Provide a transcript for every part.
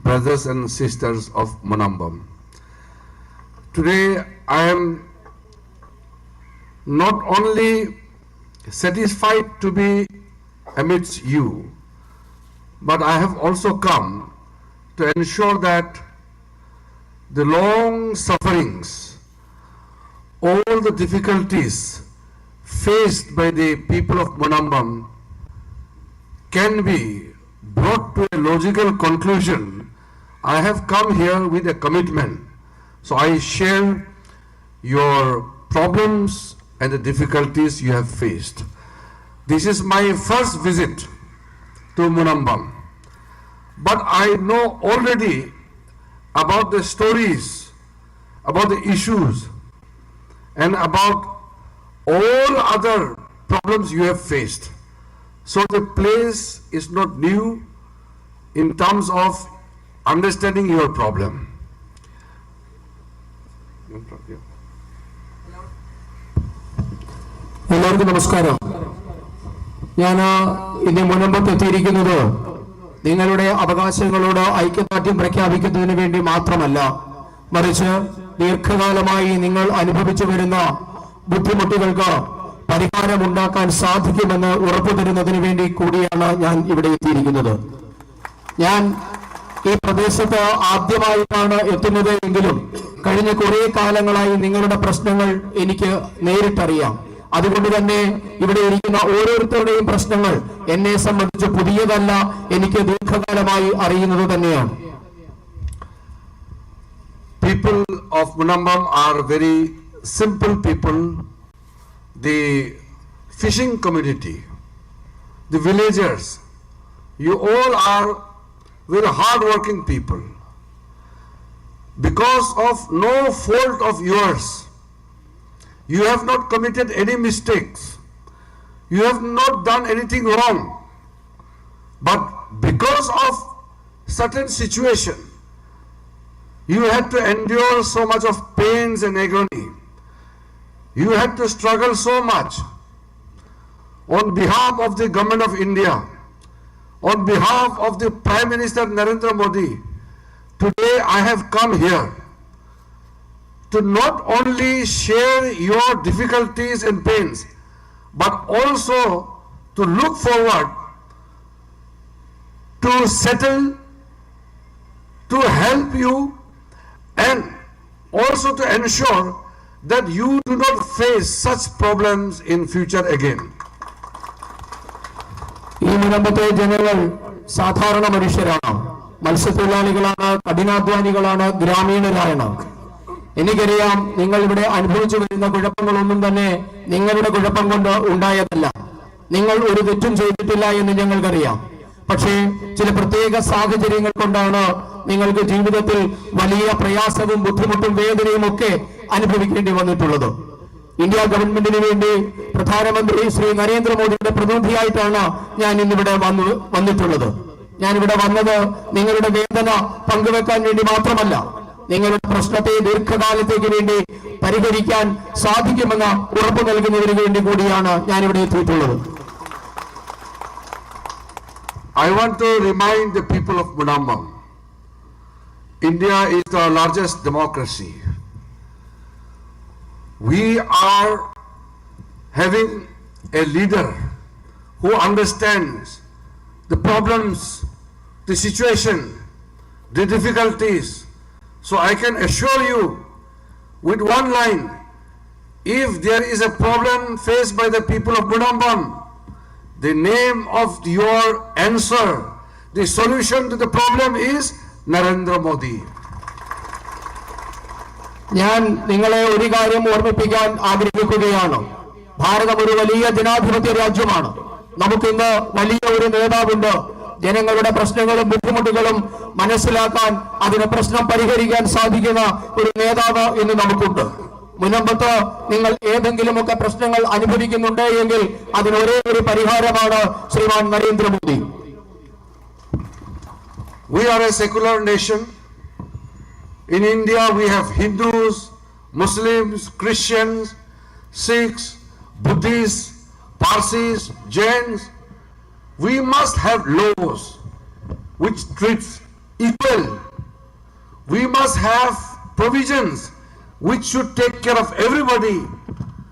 brothers and sisters of Munambam. Today I am not only satisfied to be amidst you, but I have also come to ensure that the long sufferings, all the difficulties faced by the people of Munambam can be brought to a logical conclusion. I have come here with a commitment. So I share your problems and the difficulties you have faced. This is my first visit to Munambam. But I know already about the stories, about the issues, and about all other problems you have faced. So the place is not new in terms of understanding your problem. എല്ലാവർക്കും നമസ്കാരം. ഞാൻ ഇന്ന് മുനമ്പത്ത് എത്തിയിരിക്കുന്നത് നിങ്ങളുടെ അവകാശങ്ങളോട് ഐക്യദാർഢ്യം പ്രഖ്യാപിക്കുന്നതിന് വേണ്ടി മാത്രമല്ല, മറിച്ച് ദീർഘകാലമായി നിങ്ങൾ അനുഭവിച്ചു വരുന്ന ബുദ്ധിമുട്ടുകൾക്ക് പരിഹാരമുണ്ടാക്കാൻ സാധിക്കുമെന്ന് ഉറപ്പു തരുന്നതിന് വേണ്ടി കൂടിയാണ് ഞാൻ ഇവിടെ എത്തിയിരിക്കുന്നത്. ഞാൻ ഈ പ്രദേശത്ത് ആദ്യമായിട്ടാണ് എത്തുന്നത് എങ്കിലും കഴിഞ്ഞ കുറേ കാലങ്ങളായി നിങ്ങളുടെ പ്രശ്നങ്ങൾ എനിക്ക് നേരിട്ടറിയാം. അതുകൊണ്ട് തന്നെ ഇവിടെ ഇരിക്കുന്ന ഓരോരുത്തരുടെയും പ്രശ്നങ്ങൾ എന്നെ സംബന്ധിച്ച് പുതിയതല്ല, എനിക്ക് ദീർഘകാലമായി അറിയുന്നത് തന്നെയാണ്. People of Munambam are very simple people. The fishing community, the villagers, you all are very hard-working people. Because of no fault of yours, you have not committed any mistakes. You have not done anything wrong. But because of certain situation, you had to endure so much of pains and agony. You had to struggle so much. On behalf of the government of India, on behalf of the Prime Minister Narendra Modi, today I have come here to not only share your difficulties and pains, but also to look forward to settle, to help you, and also to ensure that you do not face such problems in future again. ഈ മുനമ്പത്തെ ജനങ്ങൾ സാധാരണ മനുഷ്യരാണ്, മത്സ്യത്തൊഴിലാളികളാണ്, കഠിനാധ്വാനികളാണ്, ഗ്രാമീണരാണ്. എനിക്കറിയാം നിങ്ങൾ ഇവിടെ അനുഭവിച്ചു വരുന്ന കുഴപ്പങ്ങളൊന്നും തന്നെ നിങ്ങളുടെ കുഴപ്പം കൊണ്ട് ഉണ്ടായതല്ല. നിങ്ങൾ ഒരു തെറ്റും ചെയ്തിട്ടില്ല എന്ന് ഞങ്ങൾക്കറിയാം. പക്ഷേ ചില പ്രത്യേക സാഹചര്യങ്ങൾ കൊണ്ടാണ് നിങ്ങൾക്ക് ജീവിതത്തിൽ വലിയ പ്രയാസവും ബുദ്ധിമുട്ടും വേദനയും ഒക്കെ അനുഭവിക്കേണ്ടി വന്നിട്ടുള്ളത്. ഇന്ത്യ ഗവൺമെന്റിന് വേണ്ടി പ്രധാനമന്ത്രി ശ്രീ നരേന്ദ്രമോദിയുടെ പ്രതിനിധിയായിട്ടാണ് ഞാൻ ഇന്നിവിടെ വന്നിട്ടുള്ളത്. ഞാനിവിടെ വന്നത് നിങ്ങളുടെ വേദന പങ്കുവെക്കാൻ വേണ്ടി മാത്രമല്ല, നിങ്ങളുടെ പ്രശ്നത്തെ ദീർഘകാലത്തേക്ക് വേണ്ടി പരിഹരിക്കാൻ സാധിക്കുമെന്ന ഉറപ്പ് നൽകുന്നതിന് വേണ്ടി കൂടിയാണ് ഞാനിവിടെ എത്തിയിട്ടുള്ളത്. I want to remind the people of Munambam, India is the largest democracy. We are having a leader who understands the problems, the situation, the difficulties. So I can assure you with one line, if there is a problem faced by the people of Munambam, the name of your answer, the solution to the problem is Narendra Modi. ഞാൻ നിങ്ങളെ ഒരു കാര്യം ഓർമ്മിപ്പിക്കാൻ ആഗ്രഹിക്കുകയാണ്. ഭാരതം ഒരു വലിയ ജനാധിപത്യ രാജ്യമാണ്. നമുക്കിന്ന് വലിയ ഒരു നേതാവുണ്ട്. ജനങ്ങളുടെ പ്രശ്നങ്ങളും ബുദ്ധിമുട്ടുകളും മനസ്സിലാക്കാൻ, അതിന് പ്രശ്നം പരിഹരിക്കാൻ സാധിക്കുന്ന ഒരു നേതാവ് ഇന്ന് നമുക്കുണ്ട്. മുനമ്പത്ത് നിങ്ങൾ ഏതെങ്കിലുമൊക്കെ പ്രശ്നങ്ങൾ അനുഭവിക്കുന്നുണ്ട് എങ്കിൽ അതിന് ഒരേ ഒരു പരിഹാരമാണ് ശ്രീമാൻ Narendra Modi. We are a secular nation. In India we have Hindus, Muslims, Christians, Sikhs, Buddhists, Parsis, Jains. We must have laws which treats equal. We must have provisions which should take care of everybody.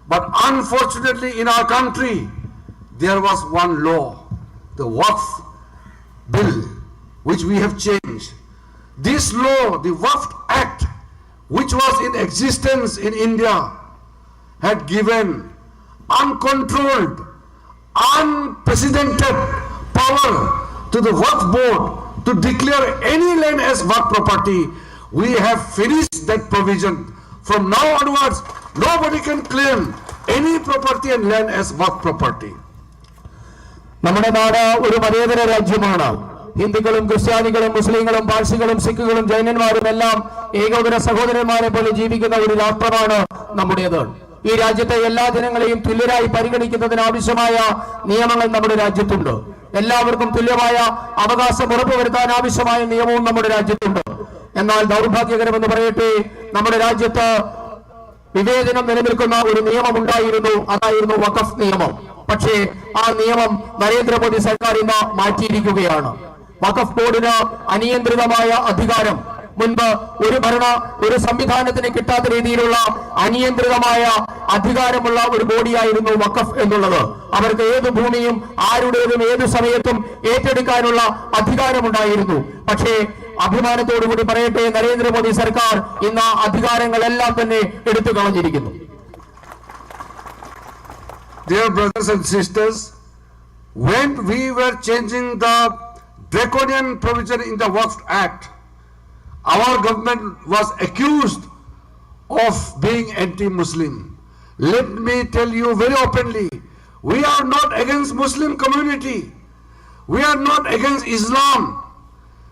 But unfortunately in our country, there was one law, the Waqf bill, which we have changed. This law, the Waqf Act, which was in existence in India, had given uncontrolled, unprecedented power to the Waqf board to declare any land as Waqf property. We have finished that provision. From now onwards, nobody can claim any property and land as Waqf property. നമ്മുടെ നാട് ഒരു മതേതര രാജ്യമാണ്. ഹിന്ദുക്കളും ക്രിസ്ത്യാനികളും മുസ്ലിങ്ങളും പാഴ്സികളും സിഖുകളും ജൈനന്മാരും എല്ലാം ഏകോദര സഹോദരന്മാരെ പോലെ ജീവിക്കുന്ന ഒരു രാഷ്ട്രമാണ് നമ്മുടേത്. ഈ രാജ്യത്തെ എല്ലാ ജനങ്ങളെയും തുല്യരായി പരിഗണിക്കുന്നതിന് ആവശ്യമായ നിയമങ്ങൾ നമ്മുടെ രാജ്യത്തുണ്ട്. എല്ലാവർക്കും തുല്യമായ അവകാശം ഉറപ്പുവരുത്താൻ ആവശ്യമായ നിയമവും നമ്മുടെ രാജ്യത്തുണ്ട്. എന്നാൽ ദൗർഭാഗ്യകരമെന്ന് പറയട്ടെ, നമ്മുടെ രാജ്യത്ത് വിവേചനം നിലനിൽക്കുന്ന ഒരു നിയമം ഉണ്ടായിരുന്നു. അതായിരുന്നു വഖഫ് നിയമം. പക്ഷേ ആ നിയമം നരേന്ദ്രമോദി സർക്കാർ ഇന്ന് മാറ്റിയിരിക്കുകയാണ്. വഖഫ് ബോർഡിന് അനിയന്ത്രിതമായ അധികാരം, മുൻപ് ഒരു സംവിധാനത്തിന് കിട്ടാത്ത രീതിയിലുള്ള അനിയന്ത്രിതമായ അധികാരമുള്ള ഒരു ബോഡിയായിരുന്നു വഖഫ് എന്നുള്ളത്. അവർക്ക് ഏത് ഭൂമിയും ആരുടേതും ഏത് സമയത്തും ഏറ്റെടുക്കാനുള്ള അധികാരമുണ്ടായിരുന്നു. പക്ഷേ അഭിമാനത്തോടുകൂടി പറയട്ടെ, നരേന്ദ്രമോദി സർക്കാർ ഇന്ന് അധികാരങ്ങളെല്ലാം തന്നെ എടുത്തു കളഞ്ഞിരിക്കുന്നു. Dear brothers and sisters, when we were changing the draconian provision in the Waqf Act, our government was accused of being anti-Muslim. Let me tell you very openly, we are not against Muslim community. We are not against Islam.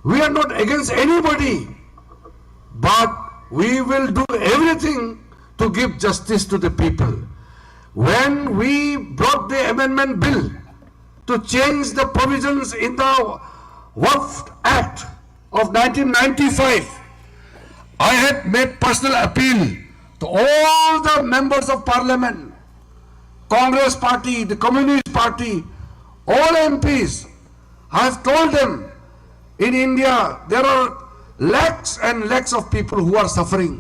We are not against anybody. But we will do everything to give justice to the people. When we brought the amendment bill to change the provisions in the Waqf Act of 1995, I had made personal appeal to all the members of parliament, Congress party, the Communist party, all MPs. I have told them, in India there are lakhs and lakhs of people who are suffering.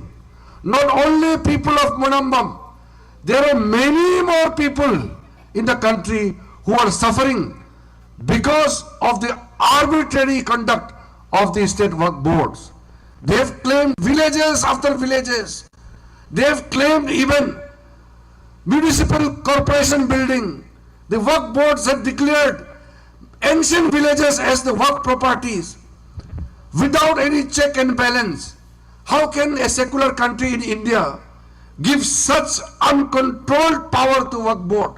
Not only people of Munambam, there are many more people in the country who are suffering because of the arbitrary conduct of the state work boards. They have claimed villages after villages. They have claimed even municipal corporation building. The work boards have declared ancient villages as the work properties without any check and balance. How can a secular country in India give such uncontrolled power to work board?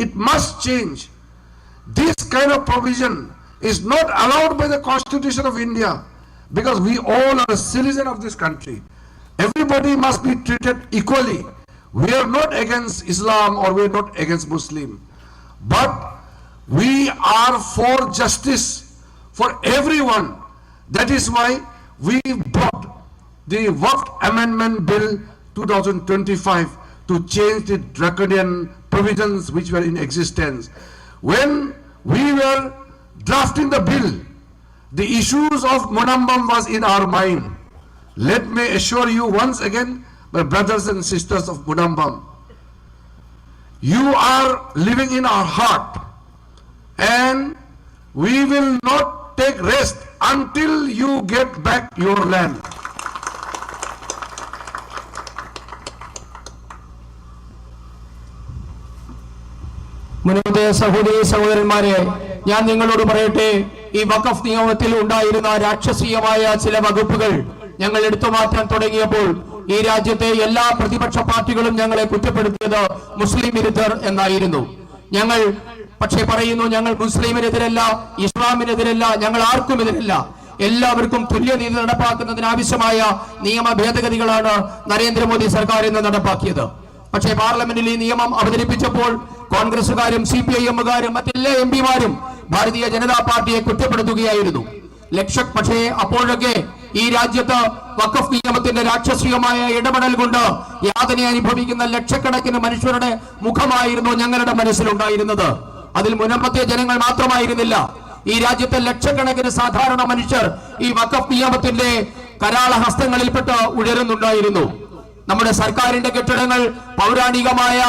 It must change. This kind of provision is not allowed by the Constitution of India, because we all are a citizen of this country. Everybody must be treated equally. We are not against Islam or we are not against Muslim, but we are for justice for everyone. That is why we brought the Waqf Amendment Bill 2025 to change the draconian provisions which were in existence. When we were drafting the bill, the issues of Munambam was in our mind. Let me assure you once again, my brothers and sisters of Munambam, you are living in our heart, and we will not take rest until you get back your land. മുന്നത്തെ സഹോദരി സഹോദരന്മാരെ, ഞാൻ നിങ്ങളോട് പറയട്ടെ, ഈ വഖഫ് നിയമത്തിൽ ഉണ്ടായിരുന്ന രാക്ഷസീയമായ ചില വകുപ്പുകൾ ഞങ്ങൾ എടുത്തു മാറ്റാൻ തുടങ്ങിയപ്പോൾ ഈ രാജ്യത്തെ എല്ലാ പ്രതിപക്ഷ പാർട്ടികളും ഞങ്ങളെ കുറ്റപ്പെടുത്തിയത് മുസ്ലിം വിരുദ്ധർ എന്നായിരുന്നു. ഞങ്ങൾ പക്ഷേ പറയുന്നു, ഞങ്ങൾ മുസ്ലിമിനെതിരല്ല, ഇസ്ലാമിനെതിരല്ല, ഞങ്ങൾ ആർക്കും എതിരല്ല. എല്ലാവർക്കും തുല്യനീതി നടപ്പാക്കുന്നതിന് ആവശ്യമായ നിയമ ഭേദഗതികളാണ് നരേന്ദ്രമോദി സർക്കാർ ഇന്ന് നടപ്പാക്കിയത്. പക്ഷേ പാർലമെന്റിൽ ഈ നിയമം അവതരിപ്പിച്ചപ്പോൾ കോൺഗ്രസുകാരും CPIM-കാരും മറ്റെല്ലാ MP-മാരും ഭാരതീയ ജനതാ പാർട്ടിയെ കുറ്റപ്പെടുത്തുകയായിരുന്നു. പക്ഷേ അപ്പോഴൊക്കെ ഈ രാജ്യത്ത് വഖഫ് നിയമത്തിന്റെ രാക്ഷസീയമായ ഇടപെടൽ കൊണ്ട് യാതന അനുഭവിക്കുന്ന ലക്ഷക്കണക്കിന് മനുഷ്യരുടെ മുഖമായിരുന്നു ഞങ്ങളുടെ മനസ്സിലുണ്ടായിരുന്നത്. അതിൽ മുനമ്പത്തെ ജനങ്ങൾ മാത്രമായിരുന്നില്ല, ഈ രാജ്യത്തെ ലക്ഷക്കണക്കിന് സാധാരണ മനുഷ്യർ ഈ വഖഫ് നിയമത്തിന്റെ കരാള ഹസ്തങ്ങളിൽപ്പെട്ട് ഉയരുന്നുണ്ടായിരുന്നു. നമ്മുടെ സർക്കാരിന്റെ കെട്ടിടങ്ങൾ, പൗരാണികമായ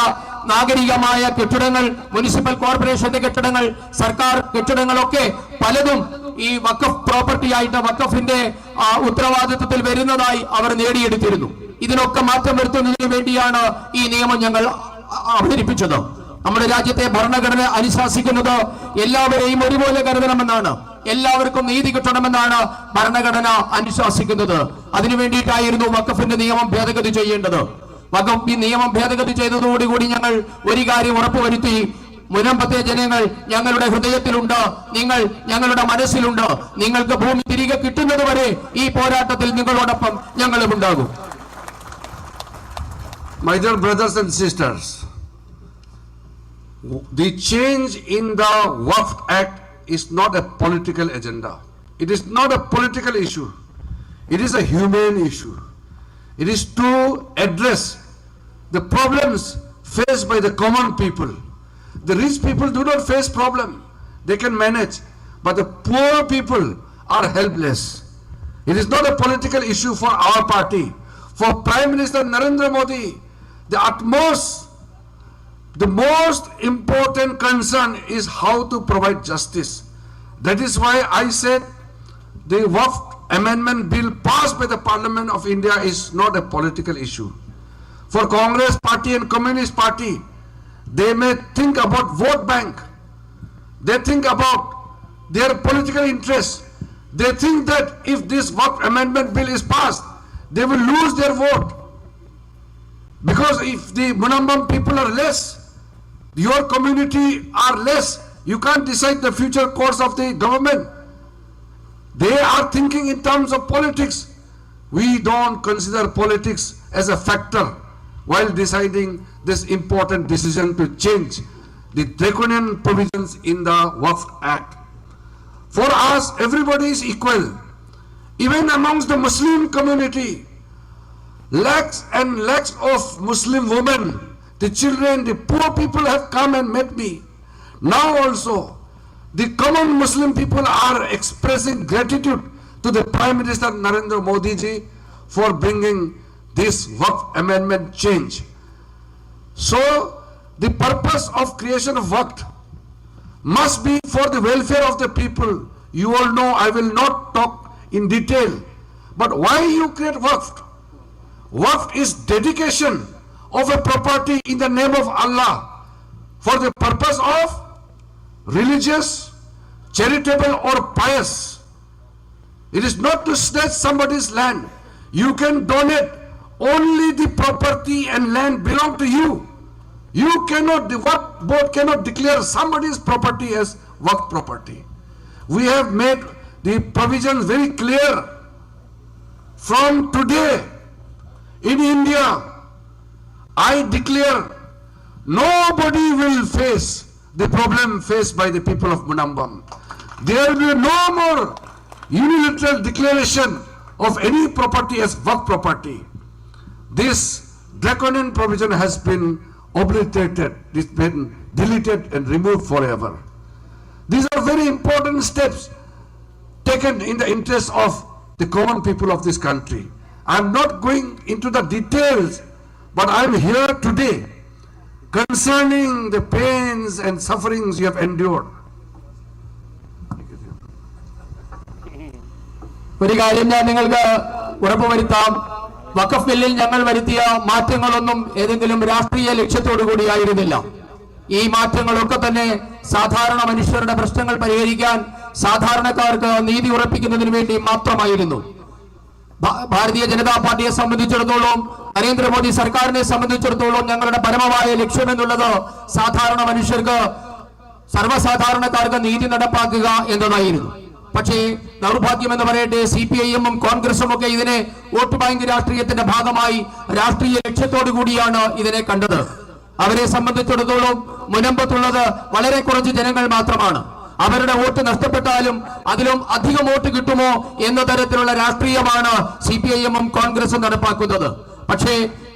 നാഗരികമായ കെട്ടിടങ്ങൾ, മുനിസിപ്പൽ കോർപ്പറേഷന്റെ കെട്ടിടങ്ങൾ, സർക്കാർ കെട്ടിടങ്ങളൊക്കെ പലതും ഈ വഖഫ് പ്രോപ്പർട്ടി ആയിട്ട് വഖഫിന്റെ ഉത്തരവാദിത്വത്തിൽ വരുന്നതായി അവർ നേടിയെടുത്തിരുന്നു. ഇതിനൊക്കെ മാറ്റം വരുത്തുന്നതിന് വേണ്ടിയാണ് ഈ നിയമം ഞങ്ങൾ അവതരിപ്പിച്ചത്. നമ്മുടെ രാജ്യത്തെ ഭരണഘടന അനുശാസിക്കുന്നത് എല്ലാവരെയും ഒരുപോലെ കരുതണമെന്നാണ്, എല്ലാവർക്കും നീതി കിട്ടണമെന്നാണ് ഭരണഘടന അനുശാസിക്കുന്നത്. അതിനു വേണ്ടിയിട്ടായിരുന്നു വഖഫിന്റെ നിയമം ഭേദഗതി ചെയ്യേണ്ടത്. വഖഫ് നിയമം ഭേദഗതി ചെയ്തതോടുകൂടി ഞങ്ങൾ ഒരു കാര്യം ഉറപ്പുവരുത്തി, മുനമ്പത്തെ ജനങ്ങൾ ഞങ്ങളുടെ ഹൃദയത്തിലുണ്ട്, നിങ്ങൾ ഞങ്ങളുടെ മനസ്സിലുണ്ട്. നിങ്ങൾക്ക് ഭൂമി തിരികെ കിട്ടുന്നത് വരെ ഈ പോരാട്ടത്തിൽ നിങ്ങളോടൊപ്പം ഞങ്ങളും ഉണ്ടാകും. My dear brothers and sisters, the change in the Waqf Act is not a political agenda. It is not a political issue. It is a humane issue. It is to address the problems faced by the common people. The rich people do not face problem. They can manage. But the poor people are helpless. It is not a political issue for our party. For Prime Minister Narendra Modi, the most important concern is how to provide justice. That is why I said the Waqf Amendment Bill passed by the Parliament of India is not a political issue. For Congress Party and Communist Party, they may think about vote bank. They think about their political interests. They think that if this Waqf Amendment Bill is passed, they will lose their vote. Because if the Munambam people are less, your community are less, you can't decide the future course of the government. They are thinking in terms of politics. We don't consider politics as a factor while deciding this important decision to change the draconian provisions in the Waqf Act. For us, everybody is equal. Even amongst the Muslim community, lakhs and lakhs of Muslim women, the children, the poor people have come and met me. Now also, the common Muslim people are expressing gratitude to the Prime Minister Narendra Modi ji for bringing this Waqf amendment change. So, the purpose of creation of Waqf must be for the welfare of the people. You all know, I will not talk in detail, but why you create Waqf? Waqf is dedication of a property in the name of Allah for the purpose of religious, charitable or pious. It is not to snatch somebody's land. You can donate, only the property and land belong to you. You cannot, the Waqf board cannot declare somebody's property as Waqf property. We have made the provisions very clear. From today, in India, I declare nobody will face the problem faced by the people of Munambam. There will be no more unilateral declaration of any property as Waqf property. This draconian provision has been obliterated, it's been deleted and removed forever. These are very important steps taken in the interest of the common people of this country. I am not going into the details, but I am here today concerning the pains and sufferings you have endured. ഒരു കാര്യം ഞാൻ നിങ്ങൾക്ക് ഉറപ്പുവരുത്താം, വഖഫ് ബില്ലിൽ ഞങ്ങൾ വരുത്തിയ മാറ്റങ്ങളൊന്നും ഏതെങ്കിലും രാഷ്ട്രീയ ലക്ഷ്യത്തോടു കൂടിയായിരുന്നില്ല. ഈ മാറ്റങ്ങളൊക്കെ തന്നെ സാധാരണ മനുഷ്യരുടെ പ്രശ്നങ്ങൾ പരിഹരിക്കാൻ, സാധാരണക്കാർക്ക് നീതി ഉറപ്പിക്കുന്നതിന് വേണ്ടി മാത്രമായിരുന്നു. ഭാരതീയ ജനതാ പാർട്ടിയെ സംബന്ധിച്ചിടത്തോളം, നരേന്ദ്രമോദി സർക്കാരിനെ സംബന്ധിച്ചിടത്തോളം ഞങ്ങളുടെ പരമമായ ലക്ഷ്യം എന്നുള്ളത് സാധാരണ മനുഷ്യർക്ക്, സർവ്വസാധാരണക്കാർക്ക് നീതി നടപ്പാക്കുക എന്നതായിരുന്നു. പക്ഷേ ദൗർഭാഗ്യം എന്ന് പറയട്ടെ, CPIM-ഉം കോൺഗ്രസും ഒക്കെ ഇതിനെ വോട്ട് ബാങ്ക് രാഷ്ട്രീയത്തിന്റെ ഭാഗമായി രാഷ്ട്രീയ ലക്ഷ്യത്തോടു കൂടിയാണ് ഇതിനെ കണ്ടത്. അവരെ സംബന്ധിച്ചിടത്തോളം മുനമ്പത്തുള്ളത് വളരെ കുറച്ച് ജനങ്ങൾ മാത്രമാണ്. അവരുടെ വോട്ട് നഷ്ടപ്പെട്ടാലും അതിലും അധികം വോട്ട് കിട്ടുമോ എന്ന തരത്തിലുള്ള രാഷ്ട്രീയമാണ് CPIM-ഉം കോൺഗ്രസും നടപ്പാക്കുന്നത്. പക്ഷേ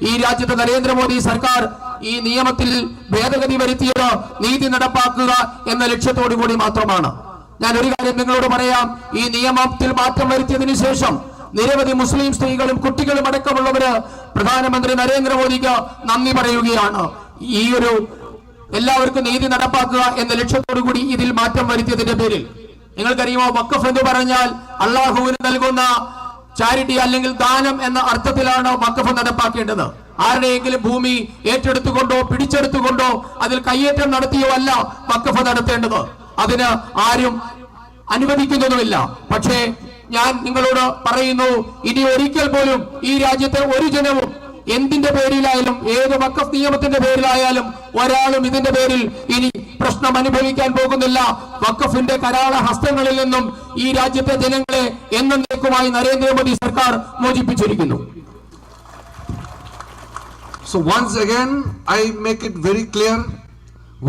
ഈ രാജ്യത്തെ നരേന്ദ്രമോദി സർക്കാർ ഈ നിയമത്തിൽ ഭേദഗതി വരുത്തിയത് നീതി നടപ്പാക്കുക എന്ന ലക്ഷ്യത്തോടു കൂടി മാത്രമാണ്. ഞാൻ ഒരു കാര്യം നിങ്ങളോട് പറയാം, ഈ നിയമത്തിൽ മാറ്റം വരുത്തിയതിനു ശേഷം നിരവധി മുസ്ലിം സ്ത്രീകളും കുട്ടികളും അടക്കമുള്ളവര് പ്രധാനമന്ത്രി നരേന്ദ്രമോദിക്ക് നന്ദി പറയുകയാണ്. ഈ ഒരു എല്ലാവർക്കും നീതി നടപ്പാക്കുക എന്ന ലക്ഷ്യത്തോടു കൂടി ഇതിൽ മാറ്റം വരുത്തിയതിന്റെ പേരിൽ. നിങ്ങൾക്കറിയുമോ, വഖഫ് എന്ന് പറഞ്ഞാൽ അള്ളാഹുവിന് നൽകുന്ന ചാരിറ്റി അല്ലെങ്കിൽ ദാനം എന്ന അർത്ഥത്തിലാണ് വഖഫ് നടപ്പാക്കേണ്ടത്. ആരുടെയെങ്കിലും ഭൂമി ഏറ്റെടുത്തുകൊണ്ടോ പിടിച്ചെടുത്തുകൊണ്ടോ അതിൽ കയ്യേറ്റം നടത്തിയോ അല്ല വഖഫ് നടത്തേണ്ടത്. അതിന് ആരും അനുവദിക്കുന്നതുമില്ല. പക്ഷേ ഞാൻ നിങ്ങളോട് പറയുന്നു, ഇനി ഒരിക്കൽ പോലും ഈ രാജ്യത്തെ ഒരു ജനവും എന്തിന്റെ പേരിലായാലും, ഏത് വഖഫ് നിയമത്തിന്റെ പേരിലായാലും ഒരാളും ഇതിന്റെ പേരിൽ ഇനി പ്രശ്നം അനുഭവിക്കാൻ പോകുന്നില്ല. വഖഫിന്റെ കരാള ഹസ്തങ്ങളിൽ നിന്നും ഈ രാജ്യത്തെ ജനങ്ങളെ എന്നേക്കുമായി നരേന്ദ്രമോദി സർക്കാർ മോചിപ്പിച്ചിരിക്കുന്നു. So once again, I make it very clear,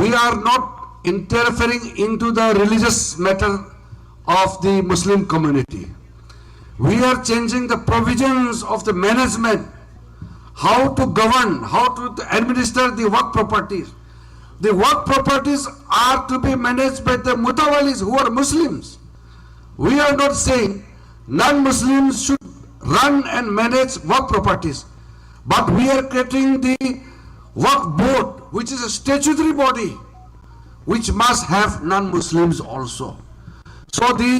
we are not interfering into the religious matter of the Muslim community. We are changing the provisions of the management, how to govern, how to administer the work properties. The work properties are to be managed by the mutawalis who are Muslims. We are not saying non-Muslims should run and manage work properties, but we are creating the work board, which is a statutory body, which must have non-Muslims also. So the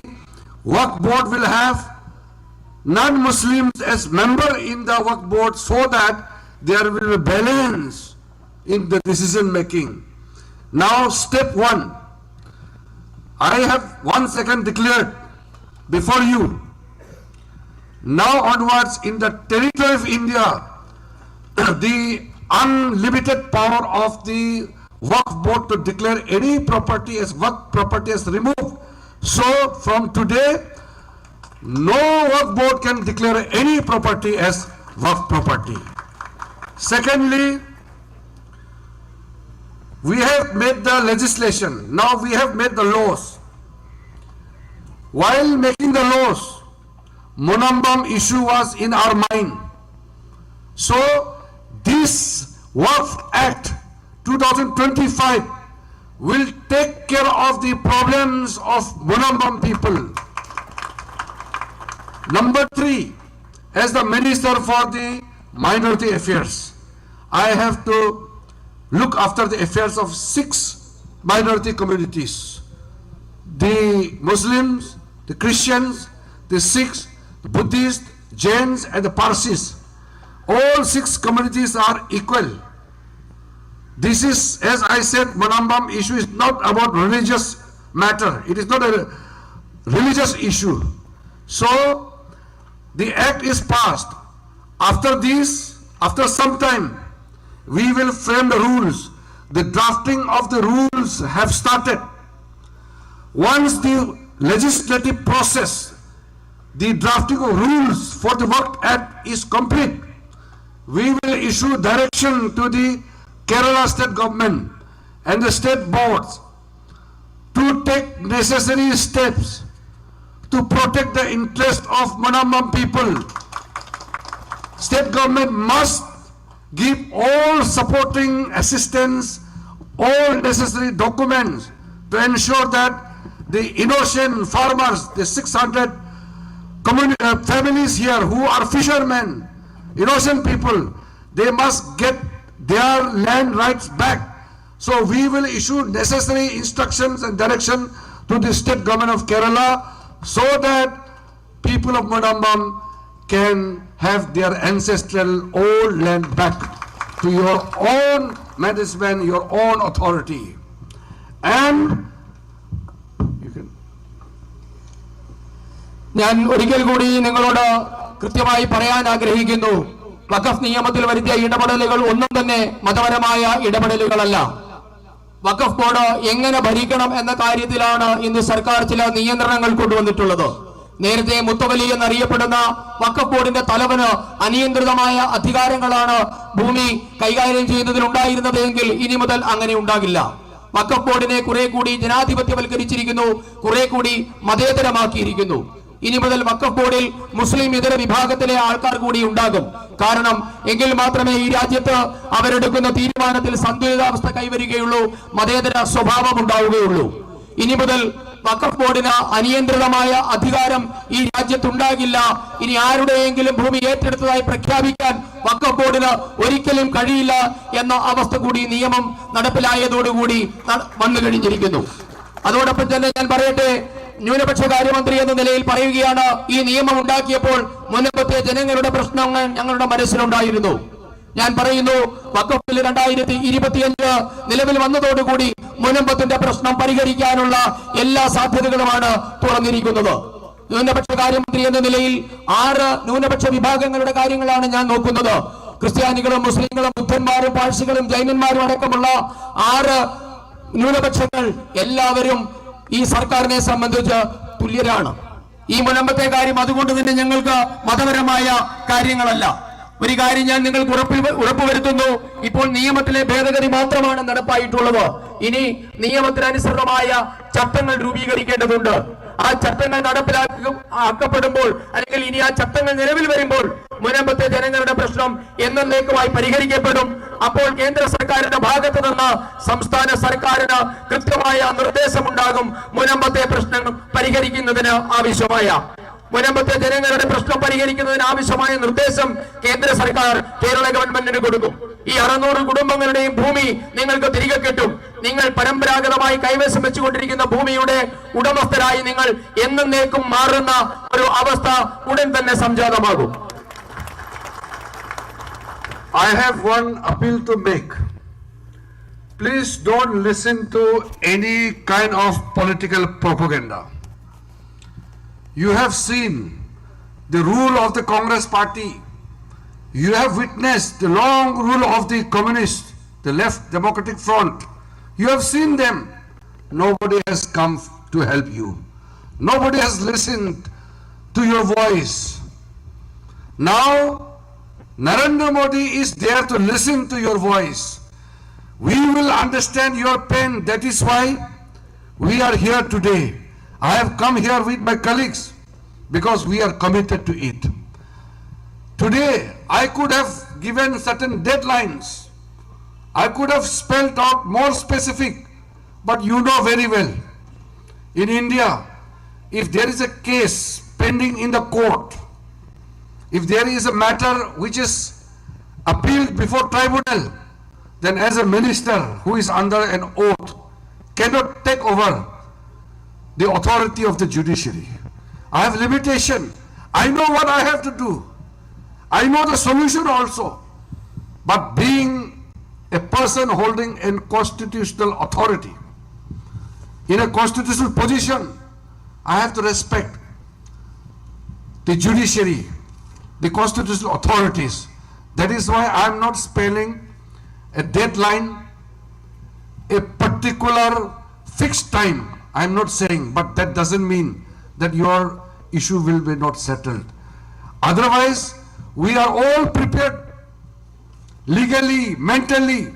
work board will have non-Muslims as member in the work board, so that there will be balance in the decision making. Now step 1, I have once again declared before you, now onwards in the territory of India, the unlimited power of the work board to declare any property as work property is removed. So from today, no work board can declare any property as work property. Secondly, we have made the legislation. Now we have made the laws. While making the laws, Munambam issue was in our mind. So this Waqf Act 2025 will take care of the problems of Munambam people. Number 3, as the Minister for the Minority Affairs, I have to look after the affairs of 6 minority communities: the Muslims, the Christians, the Sikhs, the Buddhists, Jains and the Parsis. All 6 communities are equal. This is, as I said, Munambam issue is not about religious matter. It is not a religious issue. So the act is passed. After this, after some time, we will frame the rules. The drafting of the rules have started. Once the legislative process, the drafting of rules for the Waqf Act is complete, we will issue direction to the Kerala state government and the state boards to take necessary steps to protect the interest of Munambam people. State government must give all supporting assistance, all necessary documents to ensure that the innocent farmers, the 600 families here who are fishermen, innocent people, they must get their land rights back. So we will issue necessary instructions and direction to the state government of Kerala, so that people of Munambam can have their ancestral old land back to your own management, your own authority. And you can. ഞാൻ ഒരിക്കൽ കൂടി നിങ്ങളോട് കൃത്യമായി പറയാൻ ആഗ്രഹിക്കുന്നു, വഖഫ് നിയമത്തിൽ വരുത്തിയ ഇടപെടലുകൾ ഒന്നും തന്നെ മതപരമായ ഇടപെടലുകളല്ല. വഖഫ് ബോർഡ് എങ്ങനെ ഭരിക്കണം എന്ന കാര്യത്തിലാണ് ഇന്ന് സർക്കാർ ചില നിയന്ത്രണങ്ങൾ കൊണ്ടുവന്നിട്ടുള്ളത്. നേരത്തെ മുത്തവലി എന്നറിയപ്പെടുന്ന വഖഫ് ബോർഡിന്റെ തലവന് അനിയന്ത്രിതമായ അധികാരങ്ങളാണ് ഭൂമി കൈകാര്യം ചെയ്യുന്നതിനുണ്ടായിരുന്നത് എങ്കിൽ ഇനി മുതൽ അങ്ങനെ ഉണ്ടാകില്ല. വഖഫ് ബോർഡിനെ കുറെ കൂടി ജനാധിപത്യവൽക്കരിച്ചിരിക്കുന്നു, കുറെ കൂടി മതേതരമാക്കിയിരിക്കുന്നു. ഇനി മുതൽ വഖഫ് ബോർഡിൽ മുസ്ലിം ഇതര വിഭാഗത്തിലെ ആൾക്കാർ കൂടി ഉണ്ടാകും. കാരണം എങ്കിൽ മാത്രമേ ഈ രാജ്യത്ത് അവരെടുക്കുന്ന തീരുമാനത്തിൽ സന്തുലിതാവസ്ഥ കൈവരികയുള്ളൂ, മതേതര സ്വഭാവം ഉണ്ടാവുകയുള്ളൂ. ഇനി മുതൽ വഖഫ് ബോർഡിന് അനിയന്ത്രിതമായ അധികാരം ഈ രാജ്യത്തുണ്ടാകില്ല. ഇനി ആരുടെയെങ്കിലും ഭൂമി ഏറ്റെടുത്തതായി പ്രഖ്യാപിക്കാൻ വഖഫ് ബോർഡിന് ഒരിക്കലും കഴിയില്ല എന്ന അവസ്ഥ കൂടി നിയമം നടപ്പിലായതോടുകൂടി വന്നു കഴിഞ്ഞിരിക്കുന്നു. അതോടൊപ്പം തന്നെ ഞാൻ പറയട്ടെ, ന്യൂനപക്ഷ കാര്യമന്ത്രി എന്ന നിലയിൽ പറയുകയാണ്, ഈ നിയമം ഉണ്ടാക്കിയപ്പോൾ മുൻപത്തെ ജനങ്ങളുടെ പ്രശ്നങ്ങൾ ഞങ്ങളുടെ മനസ്സിലുണ്ടായിരുന്നു. ഞാൻ പറയുന്നു, വഖഫ് ബിൽ 2025 നിലവിൽ വന്നതോടുകൂടി മുനമ്പത്തിന്റെ പ്രശ്നം പരിഹരിക്കാനുള്ള എല്ലാ സാധ്യതകളുമാണ് തുറന്നിരിക്കുന്നത്. ന്യൂനപക്ഷ കാര്യമന്ത്രി എന്ന നിലയിൽ 6 ന്യൂനപക്ഷ വിഭാഗങ്ങളുടെ കാര്യങ്ങളാണ് ഞാൻ നോക്കുന്നത്. ക്രിസ്ത്യാനികളും മുസ്ലിങ്ങളും ബുദ്ധന്മാരും പാഴ്സികളും ജൈനന്മാരും അടക്കമുള്ള 6 ന്യൂനപക്ഷങ്ങൾ എല്ലാവരും ഈ സർക്കാരിനെ സംബന്ധിച്ച് തുല്യരാണ്. ഈ മുനമ്പത്തെ കാര്യം അതുകൊണ്ട് തന്നെ ഞങ്ങൾക്ക് മതപരമായ കാര്യങ്ങളല്ല. ഒരു കാര്യം ഞാൻ നിങ്ങൾക്ക് ഉറപ്പുവരുത്തുന്നു, ഇപ്പോൾ നിയമത്തിലെ ഭേദഗതി മാത്രമാണ് നടപ്പായിട്ടുള്ളത്. ഇനി നിയമത്തിനനുസൃതമായ ചട്ടങ്ങൾ രൂപീകരിക്കേണ്ടതുണ്ട്. ആ ചട്ടങ്ങൾ നടപ്പിലാക്കപ്പെടുമ്പോൾ അല്ലെങ്കിൽ ഇനി ആ ചട്ടങ്ങൾ നിലവിൽ വരുമ്പോൾ മുനമ്പത്തെ ജനങ്ങളുടെ പ്രശ്നം എന്നേക്കുമായി പരിഹരിക്കപ്പെടും. അപ്പോൾ കേന്ദ്ര സർക്കാരിന്റെ ഭാഗത്ത് നിന്ന് സംസ്ഥാന സർക്കാരിന് കൃത്യമായ നിർദ്ദേശമുണ്ടാകും മുനമ്പത്തെ പ്രശ്നങ്ങൾ പരിഹരിക്കുന്നതിന് ആവശ്യമായ മുനമ്പത്തെ ജനങ്ങളുടെ പ്രശ്നം പരിഹരിക്കുന്നതിന് ആവശ്യമായ നിർദ്ദേശം കേന്ദ്ര സർക്കാർ കേരള ഗവൺമെന്റിന് കൊടുക്കും. ഈ 600 കുടുംബങ്ങളുടെയും ഭൂമി നിങ്ങൾക്ക് തിരികെ കിട്ടും. നിങ്ങൾ പരമ്പരാഗതമായി കൈവശം വെച്ചുകൊണ്ടിരിക്കുന്ന ഭൂമിയുടെ ഉടമസ്ഥരായി നിങ്ങൾ എന്നേക്കും മാറുന്ന ഒരു അവസ്ഥ ഉടൻ തന്നെ സംജാതമാകും. I have one appeal to make. Please don't listen to any kind of political propaganda. You have seen the rule of the Congress party. You have witnessed the long rule of the communists, the left democratic front. You have seen them. Nobody has come to help you. Nobody has listened to your voice. Now, Narendra Modi is there to listen to your voice. We will understand your pain. That is why we are here today. I have come here with my colleagues because we are committed to it. Today, I could have given certain deadlines. I could have spelled out more specific, but you know very well, in India, if there is a case pending in the court, if there is a matter which is appealed before tribunal, then as a minister who is under an oath cannot take over the authority of the judiciary. I have limitation. I know what I have to do. I know the solution also. But being a person holding a constitutional authority, in a constitutional position, I have to respect the judiciary, the constitutional authorities. That is why I am not spelling a deadline, a particular fixed time. I am not saying, but that doesn't mean that your issue will be not settled. Otherwise, we are all prepared legally, mentally,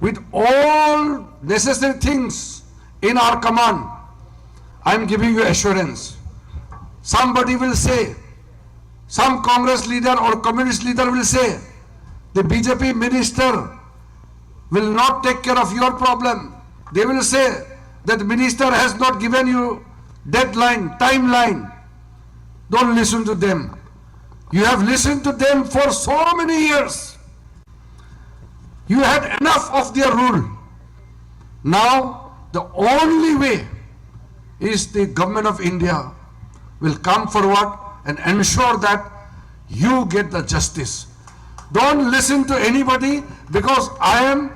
with all necessary things in our command. I am giving you assurance. Somebody will say, some Congress leader or communist leader will say, the BJP minister will not take care of your problem. They will say that the minister has not given you deadline, timeline. Don't listen to them. You have listened to them for so many years. You had enough of their rule. Now, the only way is the government of India will come forward and ensure that you get the justice. Don't listen to anybody, because I am,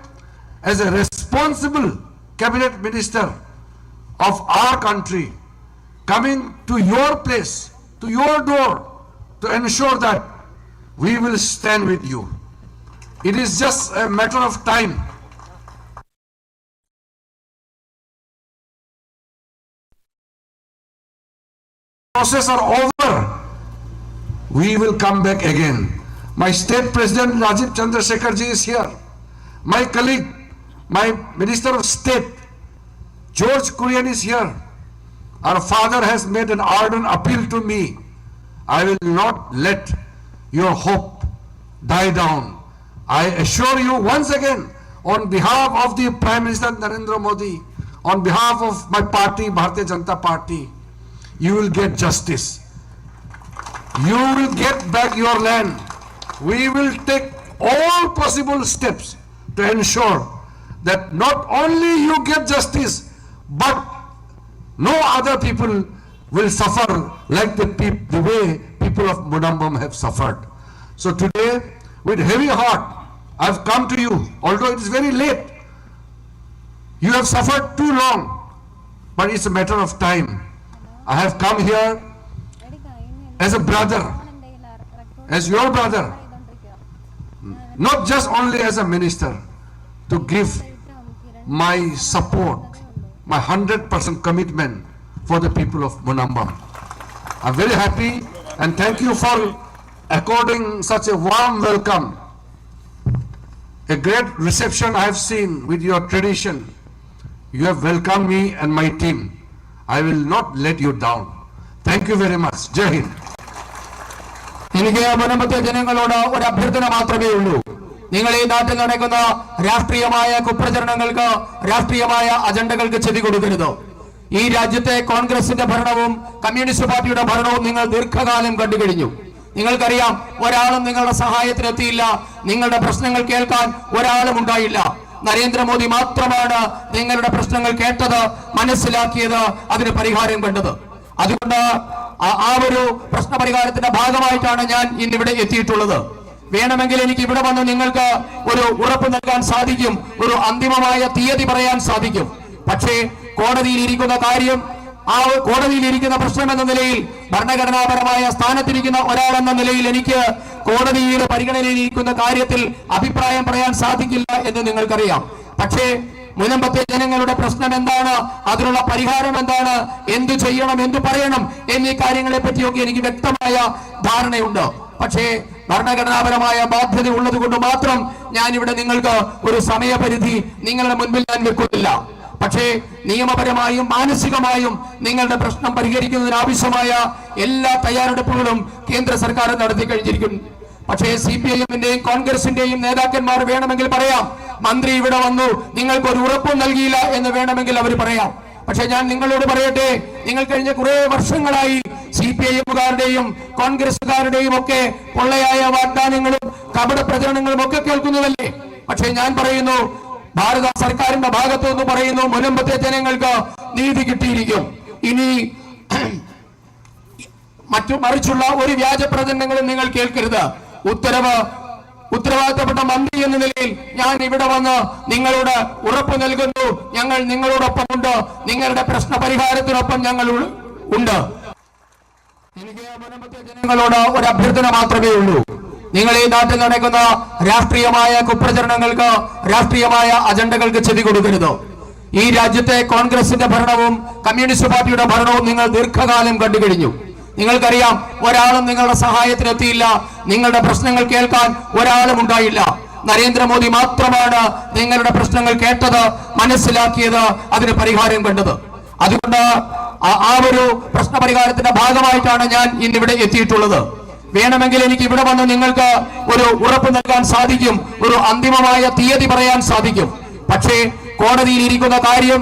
as a responsible cabinet minister of our country, coming to your place, to your door, to ensure that we will stand with you. It is just a matter of time. Process are over. We will come back again. My state president Rajiv Chandrasekhar ji is here. My colleague, my minister of state George Kurian is here. Our father has made an ardent appeal to me. I will not let your hope die down. I assure you once again, on behalf of the Prime Minister Narendra Modi, on behalf of my party, Bharatiya Janata Party, you will get justice. You will get back your land. We will take all possible steps to ensure that not only you get justice, but no other people will suffer like the way people of Munambam have suffered. So today, with heavy heart, I have come to you, although it is very late. You have suffered too long, but it's a matter of time. I have come here as a brother, as your brother, not just only as a minister, to give my support, my 100% commitment for the people of Munambam. I'm very happy and thank you for according such a warm welcome. A great reception I have seen with your tradition. You have welcomed me and my team. I will not let you down. Thank you very much. Jai Hind. എനിക്ക് മുനമ്പത്തെ ജനങ്ങളോട് ഒരു അഭ്യർത്ഥന മാത്രമേ ഉള്ളൂ. നിങ്ങൾ ഈ നാട്ടിൽ നടക്കുന്ന രാഷ്ട്രീയമായ കുപ്രചരണങ്ങൾക്ക്, രാഷ്ട്രീയമായ അജണ്ടകൾക്ക് ചെവി കൊടുക്കരുത്. ഈ രാജ്യത്തെ കോൺഗ്രസിന്റെ ഭരണവും കമ്മ്യൂണിസ്റ്റ് പാർട്ടിയുടെ ഭരണവും നിങ്ങൾ ദീർഘകാലം കണ്ടുകഴിഞ്ഞു. നിങ്ങൾക്കറിയാം, ഒരാളും നിങ്ങളുടെ സഹായത്തിനെത്തിയില്ല. നിങ്ങളുടെ പ്രശ്നങ്ങൾ കേൾക്കാൻ ഒരാളും ഉണ്ടായില്ല. നരേന്ദ്രമോദി മാത്രമാണ് നിങ്ങളുടെ പ്രശ്നങ്ങൾ കേട്ടത്, മനസ്സിലാക്കിയത്, അതിന് പരിഹാരം കണ്ടത്. അതുകൊണ്ട് ആ ഒരു പ്രശ്നപരിഹാരത്തിന്റെ ഭാഗമായിട്ടാണ് ഞാൻ ഇന്നിവിടെ എത്തിയിട്ടുള്ളത്. വേണമെങ്കിൽ എനിക്ക് ഇവിടെ വന്ന് നിങ്ങൾക്ക് ഒരു ഉറപ്പ് നൽകാൻ സാധിക്കും, ഒരു അന്തിമമായ തീയതി പറയാൻ സാധിക്കും. പക്ഷേ കോടതിയിൽ ഇരിക്കുന്ന കാര്യം, ആ കോടതിയിൽ ഇരിക്കുന്ന പ്രശ്നം എന്ന നിലയിൽ, ഭരണഘടനാപരമായ സ്ഥാനത്തിരിക്കുന്ന ഒരാളെന്ന നിലയിൽ എനിക്ക് കോടതിയുടെ പരിഗണനയിലിരിക്കുന്ന കാര്യത്തിൽ അഭിപ്രായം പറയാൻ സാധിക്കില്ല എന്ന് നിങ്ങൾക്കറിയാം. പക്ഷേ മുനമ്പത്തെ ജനങ്ങളുടെ പ്രശ്നം എന്താണ്, അതിനുള്ള പരിഹാരം എന്താണ്, എന്തു ചെയ്യണം, എന്തു പറയണം എന്നീ കാര്യങ്ങളെ പറ്റിയൊക്കെ എനിക്ക് വ്യക്തമായ ധാരണയുണ്ട്. പക്ഷേ ഭരണഘടനാപരമായ ബാധ്യത ഉള്ളത് കൊണ്ട് മാത്രം ഞാൻ ഇവിടെ നിങ്ങൾക്ക് ഒരു സമയപരിധി നിങ്ങളുടെ മുൻപിൽ ഞാൻ വെക്കുന്നില്ല. പക്ഷേ നിയമപരമായും മാനസികമായും നിങ്ങളുടെ പ്രശ്നം പരിഹരിക്കുന്നതിന് ആവശ്യമായ എല്ലാ തയ്യാറെടുപ്പുകളും കേന്ദ്ര സർക്കാർ നടത്തി കഴിഞ്ഞിരിക്കുന്നു. പക്ഷേ CPIM-ന്റെയും കോൺഗ്രസിന്റെയും നേതാക്കന്മാർ വേണമെങ്കിൽ പറയാം, മന്ത്രി ഇവിടെ വന്നു, നിങ്ങൾക്ക് ഒരു ഉറപ്പും നൽകിയില്ല എന്ന് വേണമെങ്കിൽ അവർ പറയാം. പക്ഷെ ഞാൻ നിങ്ങളോട് പറയട്ടെ, നിങ്ങൾ കഴിഞ്ഞ കുറെ വർഷങ്ങളായി CPIM-കാരുടെയും കോൺഗ്രസുകാരുടെയും ഒക്കെ പൊള്ളയായ വാഗ്ദാനങ്ങളും കപട പ്രചരണങ്ങളും ഒക്കെ കേൾക്കുന്നതല്ലേ. പക്ഷെ ഞാൻ പറയുന്നു, ഭാരത സർക്കാരിന്റെ ഭാഗത്തുനിന്ന് പറയുന്നു, മുനമ്പത്തെ ജനങ്ങൾക്ക് നീതി കിട്ടിയിരിക്കും. ഇനി മറിച്ചുള്ള ഒരു വ്യാജ പ്രചരണങ്ങളും നിങ്ങൾ കേൾക്കരുത്. ഉത്തരവാദിത്തപ്പെട്ട മന്ത്രി എന്ന നിലയിൽ ഞാൻ ഇവിടെ വന്ന് നിങ്ങളോട് ഉറപ്പ് നൽകുന്നു, ഞങ്ങൾ നിങ്ങളോടൊപ്പമുണ്ട്, നിങ്ങളുടെ പ്രശ്ന പരിഹാരത്തിനൊപ്പം ഞങ്ങൾ ഉണ്ട്. എനിക്ക് മുനമ്പത്തെ ജനങ്ങളോട് ഒരു അഭ്യർത്ഥന മാത്രമേ ഉള്ളൂ. നിങ്ങൾ ഈ നാട്ടിൽ നടക്കുന്ന രാഷ്ട്രീയമായ കുപ്രചരണങ്ങൾക്ക്, രാഷ്ട്രീയമായ അജണ്ടകൾക്ക് ചെവി കൊടുക്കരുത്. ഈ രാജ്യത്തെ കോൺഗ്രസിന്റെ ഭരണവും കമ്മ്യൂണിസ്റ്റ് പാർട്ടിയുടെ ഭരണവും നിങ്ങൾ ദീർഘകാലം കണ്ടുകഴിഞ്ഞു. നിങ്ങൾക്കറിയാം, ഒരാളും നിങ്ങളുടെ സഹായത്തിനെത്തിയില്ല. നിങ്ങളുടെ പ്രശ്നങ്ങൾ കേൾക്കാൻ ഒരാളും ഉണ്ടായില്ല. നരേന്ദ്രമോദി മാത്രമാണ് നിങ്ങളുടെ പ്രശ്നങ്ങൾ കേട്ടത്, മനസ്സിലാക്കിയത്, അതിന് പരിഹാരം കണ്ടത്. അതുകൊണ്ട് ആ ഒരു പ്രശ്നപരിഹാരത്തിന്റെ ഭാഗമായിട്ടാണ് ഞാൻ ഇന്നിവിടെ എത്തിയിട്ടുള്ളത്. വേണമെങ്കിൽ എനിക്ക് ഇവിടെ വന്ന് നിങ്ങൾക്ക് ഒരു ഉറപ്പ് നൽകാൻ സാധിക്കും, ഒരു അന്തിമമായ തീയതി പറയാൻ സാധിക്കും. പക്ഷേ കോടതിയിൽ ഇരിക്കുന്ന കാര്യം,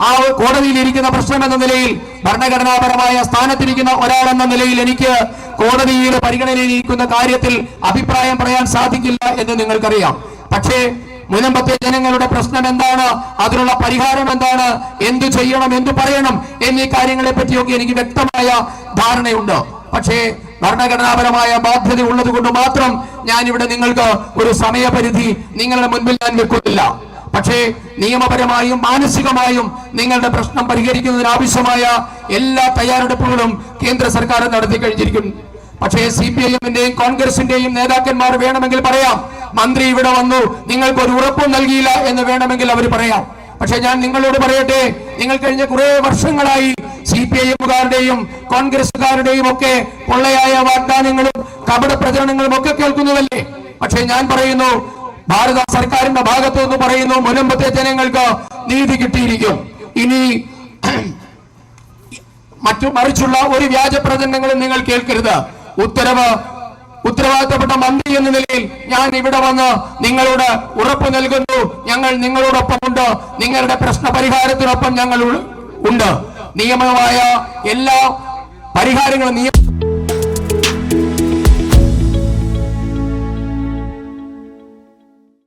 ആ കോടതിയിൽ ഇരിക്കുന്ന പ്രശ്നം എന്ന നിലയിൽ, ഭരണഘടനാപരമായ സ്ഥാനത്തിരിക്കുന്ന ഒരാളെന്ന നിലയിൽ എനിക്ക് കോടതിയുടെ പരിഗണനയിലിരിക്കുന്ന കാര്യത്തിൽ അഭിപ്രായം പറയാൻ സാധിക്കില്ല എന്ന് നിങ്ങൾക്കറിയാം. പക്ഷേ മുനമ്പത്തെ ജനങ്ങളുടെ പ്രശ്നം എന്താണ്, അതിനുള്ള പരിഹാരം എന്താണ്, എന്തു ചെയ്യണം, എന്തു പറയണം എന്നീ കാര്യങ്ങളെ പറ്റിയൊക്കെ എനിക്ക് വ്യക്തമായ ധാരണയുണ്ട്. പക്ഷേ ഭരണഘടനാപരമായ ബാധ്യത ഉള്ളത് കൊണ്ട് മാത്രം ഞാൻ ഇവിടെ നിങ്ങൾക്ക് ഒരു സമയപരിധി നിങ്ങളുടെ മുൻപിൽ ഞാൻ വെക്കുന്നില്ല. പക്ഷേ നിയമപരമായും മാനസികമായും നിങ്ങളുടെ പ്രശ്നം പരിഹരിക്കുന്നതിന് ആവശ്യമായ എല്ലാ തയ്യാറെടുപ്പുകളും കേന്ദ്ര സർക്കാർ നടത്തി കഴിഞ്ഞിരിക്കുന്നു. പക്ഷേ CPIM-ന്റെയും കോൺഗ്രസിന്റെയും നേതാക്കന്മാർ വേണമെങ്കിൽ പറയാം, മന്ത്രി ഇവിടെ വന്നു, നിങ്ങൾക്ക് ഒരു ഉറപ്പും നൽകിയില്ല എന്ന് വേണമെങ്കിൽ അവർ പറയാം. പക്ഷെ ഞാൻ നിങ്ങളോട് പറയട്ടെ, നിങ്ങൾ കഴിഞ്ഞ കുറെ വർഷങ്ങളായി CPIM-കാരുടെയും കോൺഗ്രസുകാരുടെയും ഒക്കെ പൊള്ളയായ വാഗ്ദാനങ്ങളും കപട പ്രചരണങ്ങളും ഒക്കെ കേൾക്കുന്നതല്ലേ. പക്ഷെ ഞാൻ പറയുന്നു, ഭാരത സർക്കാരിന്റെ ഭാഗത്തുനിന്ന് പറയുന്നു, മുനമ്പത്തെ ജനങ്ങൾക്ക് നീതി കിട്ടിയിരിക്കും. ഇനി മറിച്ചുള്ള ഒരു വ്യാജ പ്രചരണങ്ങളും നിങ്ങൾ കേൾക്കരുത്. ഉത്തരവാദിത്തപ്പെട്ട മന്ത്രി എന്ന നിലയിൽ ഞാൻ ഇവിടെ വന്ന് നിങ്ങളോട് ഉറപ്പ് നൽകുന്നു, ഞങ്ങൾ നിങ്ങളോടൊപ്പമുണ്ട്, നിങ്ങളുടെ പ്രശ്ന പരിഹാരത്തിനൊപ്പം ഞങ്ങൾ ഉണ്ട്. നിയമമായ എല്ലാ പരിഹാരങ്ങളും